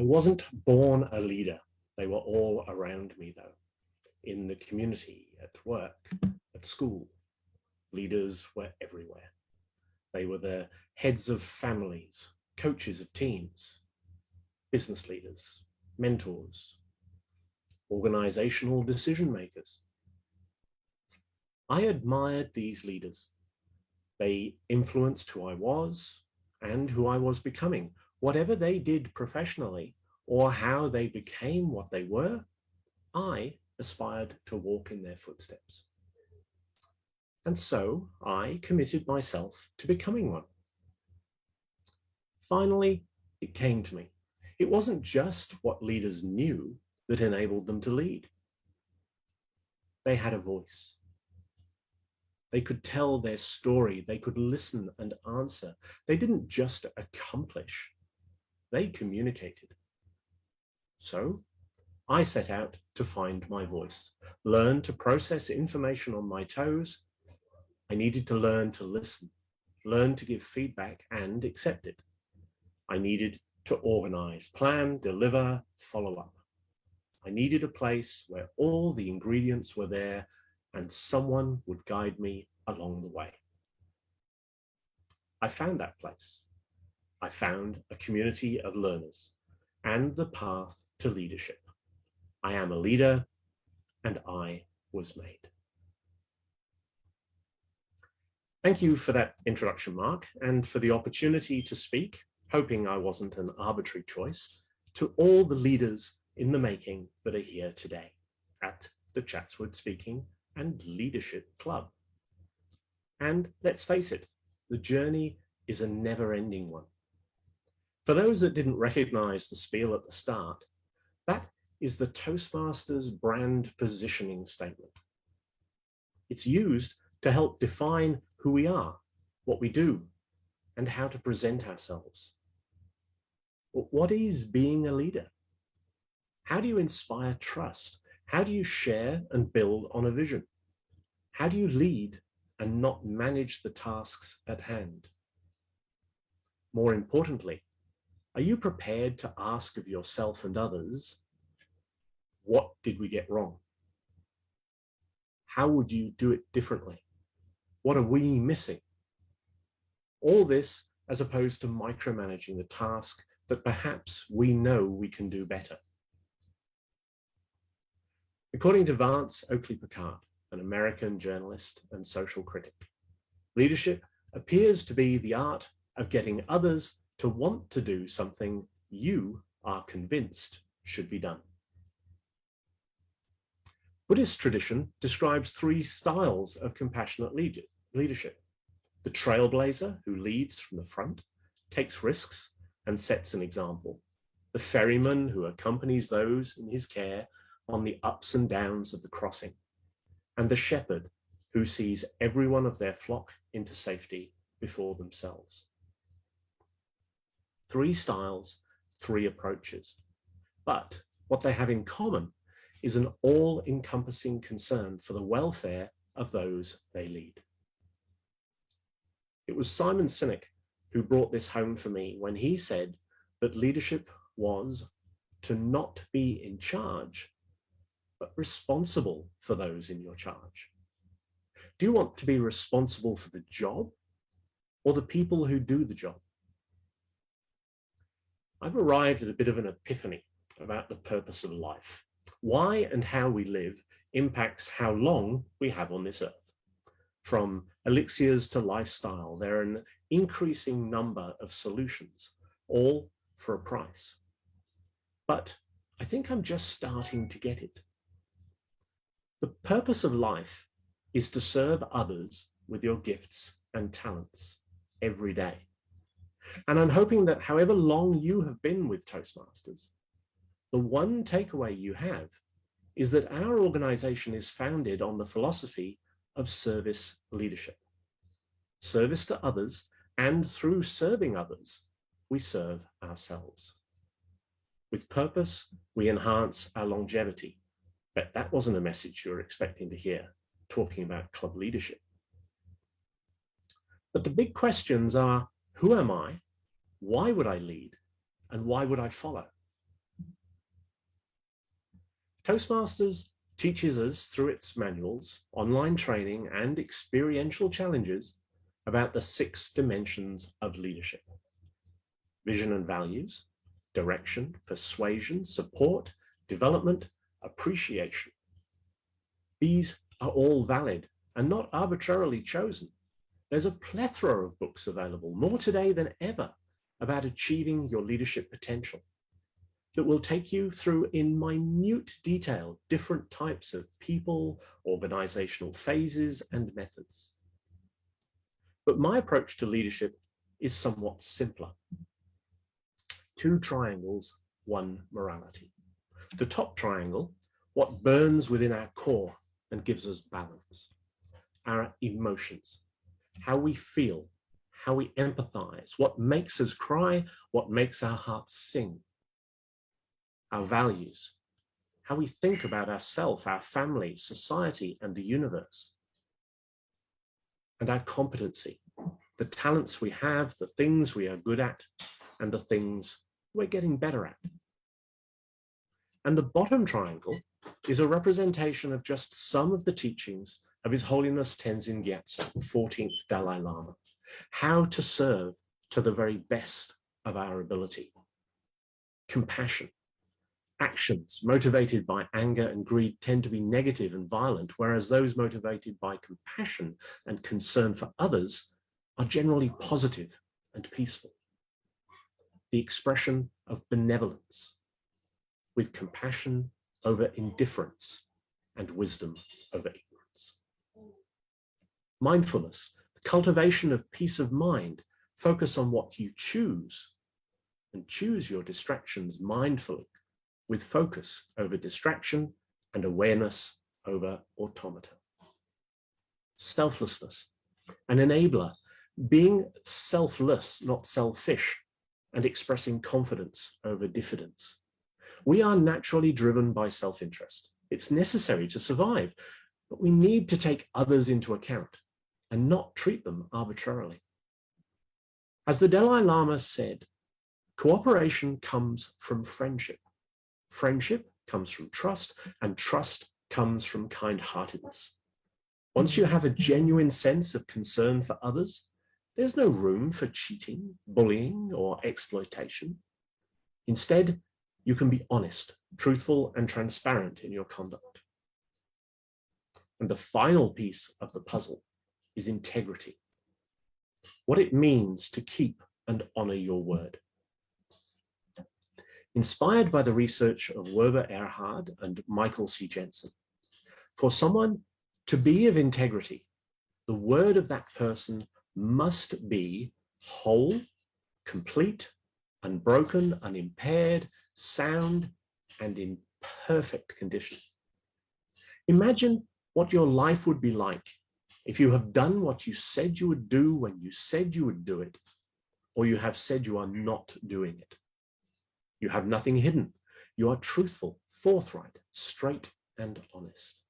I wasn't born a leader. They were all around me, though, in the community, at work, at school. Leaders were everywhere. They were the heads of families, coaches of teams, business leaders, mentors, organizational decision makers. I admired these leaders. They influenced who I was and who I was becoming. Whatever they did professionally or how they became what they were, I aspired to walk in their footsteps. And so I committed myself to becoming one. Finally, it came to me. It wasn't just what leaders knew that enabled them to lead. They had a voice. They could tell their story. They could listen and answer. They didn't just accomplish. They communicated. So I set out to find my voice, learn to process information on my toes. I needed to learn to listen, learn to give feedback and accept it. I needed to organize, plan, deliver, follow up. I needed a place where all the ingredients were there and someone would guide me along the way. I found that place. I found a community of learners and the path to leadership. I am a leader and I was made. Thank you for that introduction, Mark, and for the opportunity to speak, hoping I wasn't an arbitrary choice, to all the leaders in the making that are here today at the Chatswood Speaking and Leadership Club. And let's face it, the journey is a never-ending one. For those that didn't recognize the spiel at the start, that is the Toastmasters brand positioning statement. It's used to help define who we are, what we do, and how to present ourselves. But what is being a leader? How do you inspire trust? How do you share and build on a vision? How do you lead and not manage the tasks at hand? More importantly, are you prepared to ask of yourself and others, what did we get wrong? How would you do it differently? What are we missing? All this as opposed to micromanaging the task that perhaps we know we can do better. According to Vance Oakley-Picard, an American journalist and social critic, leadership appears to be the art of getting others to want to do something you are convinced should be done. Buddhist tradition describes three styles of compassionate leadership. The trailblazer, who leads from the front, takes risks and sets an example. The ferryman, who accompanies those in his care on the ups and downs of the crossing. And the shepherd, who sees every one of their flock into safety before themselves. Three styles, three approaches. But what they have in common is an all-encompassing concern for the welfare of those they lead. It was Simon Sinek who brought this home for me when he said that leadership was to not be in charge, but responsible for those in your charge. Do you want to be responsible for the job or the people who do the job? I've arrived at a bit of an epiphany about the purpose of life. Why and how we live impacts how long we have on this earth. From elixirs to lifestyle, there are an increasing number of solutions, all for a price. But I think I'm just starting to get it. The purpose of life is to serve others with your gifts and talents every day. And I'm hoping that however long you have been with Toastmasters, the one takeaway you have is that our organization is founded on the philosophy of service leadership. Service to others, and through serving others, we serve ourselves. With purpose, we enhance our longevity. But that wasn't a message you were expecting to hear, talking about club leadership. But the big questions are, who am I? Why would I lead? And why would I follow? Toastmasters teaches us through its manuals, online training, and experiential challenges about the 6 dimensions of leadership: vision and values, direction, persuasion, support, development, appreciation. These are all valid and not arbitrarily chosen. There's a plethora of books available, more today than ever, about achieving your leadership potential, that will take you through in minute detail different types of people, organizational phases, and methods. But my approach to leadership is somewhat simpler. 2 triangles, 1 morality. The top triangle, what burns within our core and gives us balance. Our emotions, how we feel, how we empathize, what makes us cry, what makes our hearts sing. Our values, how we think about ourselves, our family, society, and the universe. And our competency, the talents we have, the things we are good at, and the things we're getting better at. And the bottom triangle is a representation of just some of the teachings of His Holiness Tenzin Gyatso, 14th Dalai Lama, how to serve to the very best of our ability. Compassion. Actions motivated by anger and greed tend to be negative and violent, whereas those motivated by compassion and concern for others are generally positive and peaceful. The expression of benevolence, with compassion over indifference and wisdom over ignorance. Mindfulness, the cultivation of peace of mind, focus on what you choose and choose your distractions mindfully, with focus over distraction and awareness over automata. Selflessness, an enabler, being selfless, not selfish, and expressing confidence over diffidence. We are naturally driven by self-interest. It's necessary to survive, but we need to take others into account and not treat them arbitrarily. As the Dalai Lama said, cooperation comes from friendship. Friendship comes from trust, and trust comes from kind-heartedness. Once you have a genuine sense of concern for others, there's no room for cheating, bullying, or exploitation. Instead, you can be honest, truthful, and transparent in your conduct. And the final piece of the puzzle is integrity. What it means to keep and honor your word. Inspired by the research of Werber Erhard and Michael C. Jensen, for someone to be of integrity, the word of that person must be whole, complete, unbroken, unimpaired, sound, and in perfect condition. Imagine what your life would be like if you have done what you said you would do when you said you would do it, or you have said you are not doing it. You have nothing hidden. You are truthful, forthright, straight, and honest.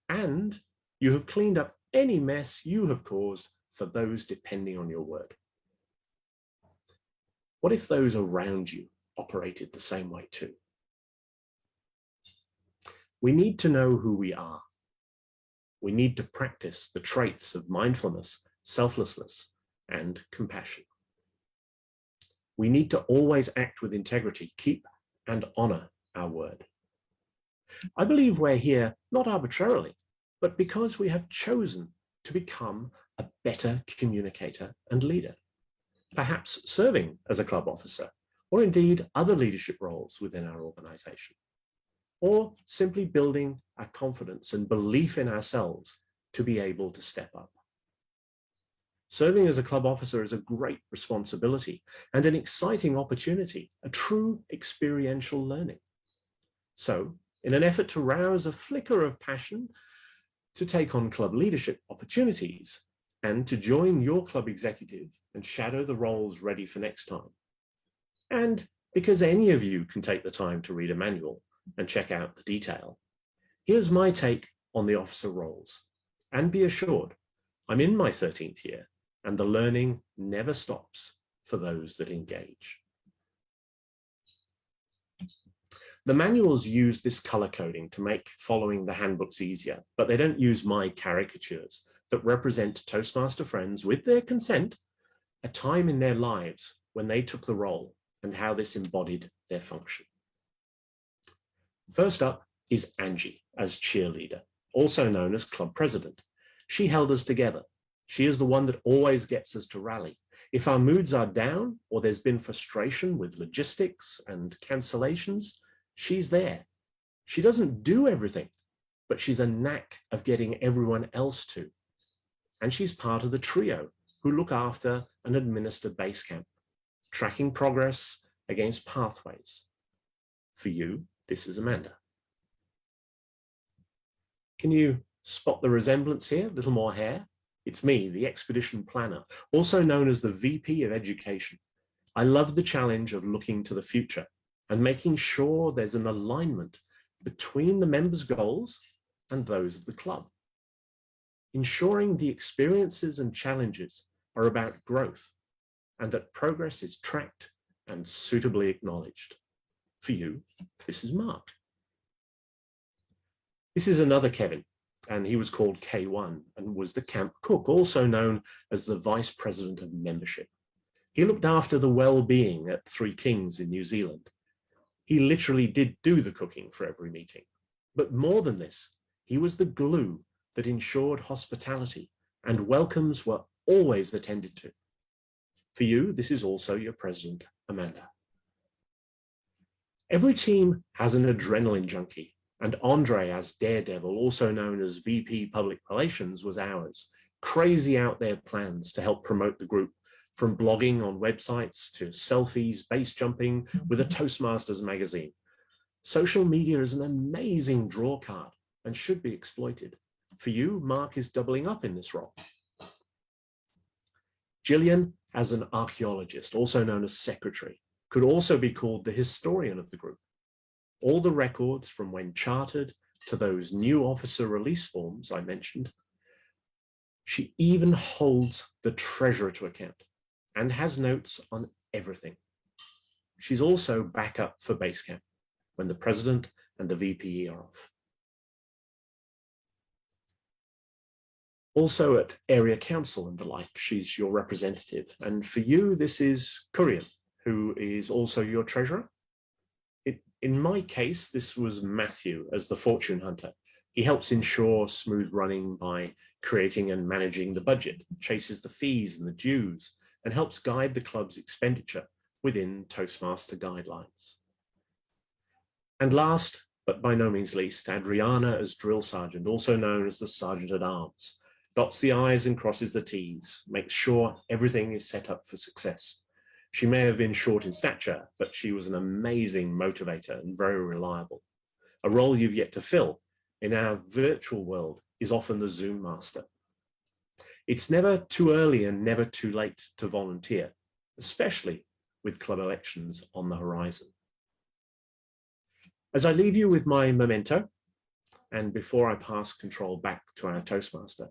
And you have cleaned up any mess you have caused for those depending on your word. What if those around you operated the same way too? We need to know who we are. We need to practice the traits of mindfulness, selflessness, and compassion. We need to always act with integrity, keep and honor our word. I believe we're here not arbitrarily, but because we have chosen to become a better communicator and leader, perhaps serving as a club officer, or indeed other leadership roles within our organization, or simply building our confidence and belief in ourselves to be able to step up. Serving as a club officer is a great responsibility and an exciting opportunity, a true experiential learning. So, in an effort to rouse a flicker of passion to take on club leadership opportunities and to join your club executive and shadow the roles ready for next time, and because any of you can take the time to read a manual and check out the detail, here's my take on the officer roles. And be assured, I'm in my 13th year, and the learning never stops for those that engage. The manuals use this color coding to make following the handbooks easier, but they don't use my caricatures that represent Toastmaster friends, with their consent, a time in their lives when they took the role and how this embodied their function. First up is Angie as cheerleader, also known as club president. She held us together. She is the one that always gets us to rally. If our moods are down or there's been frustration with logistics and cancellations, she's there. She doesn't do everything, but she's a knack of getting everyone else to. And she's part of the trio who look after and administer Basecamp, tracking progress against pathways. For you, this is Amanda. Can you spot the resemblance here? A little more hair? It's me, the expedition planner, also known as the VP of Education. I love the challenge of looking to the future and making sure there's an alignment between the members' goals and those of the club. Ensuring the experiences and challenges are about growth and that progress is tracked and suitably acknowledged. For you, this is Mark. This is another Kevin, and he was called K1 and was the camp cook, also known as the Vice President of Membership. He looked after the well-being at Three Kings in New Zealand. He literally did do the cooking for every meeting. But more than this, he was the glue that ensured hospitality and welcomes were always attended to. For you, this is also your president, Amanda. Every team has an adrenaline junkie, and Andre as Daredevil, also known as VP Public Relations, was ours. Crazy out there plans to help promote the group, from blogging on websites to selfies, base jumping with a Toastmasters magazine. Social media is an amazing draw card and should be exploited. For you, Mark is doubling up in this role. Gillian, as an archaeologist, also known as secretary, could also be called the historian of the group. All the records from when chartered to those new officer release forms I mentioned. She even holds the treasurer to account and has notes on everything. She's also backup for Basecamp when the president and the VPE are off. Also at area council and the like, she's your representative. And for you, this is Kurian, who is also your treasurer. In my case, this was Matthew as the fortune hunter. He helps ensure smooth running by creating and managing the budget, chases the fees and the dues, and helps guide the club's expenditure within Toastmaster guidelines. And last, but by no means least, Adriana as drill sergeant, also known as the sergeant at arms, dots the I's and crosses the T's, makes sure everything is set up for success. She may have been short in stature, but she was an amazing motivator and very reliable. A role you've yet to fill in our virtual world is often the Zoom master. It's never too early and never too late to volunteer, especially with club elections on the horizon. As I leave you with my memento, and before I pass control back to our Toastmaster,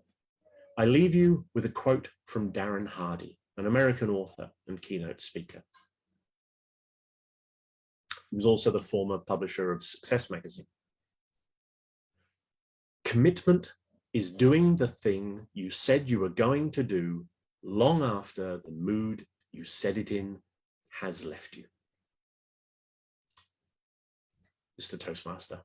I leave you with a quote from Darren Hardy, an American author and keynote speaker. He was also the former publisher of Success magazine. Commitment is doing the thing you said you were going to do long after the mood you said it in has left you. Mr. Toastmaster.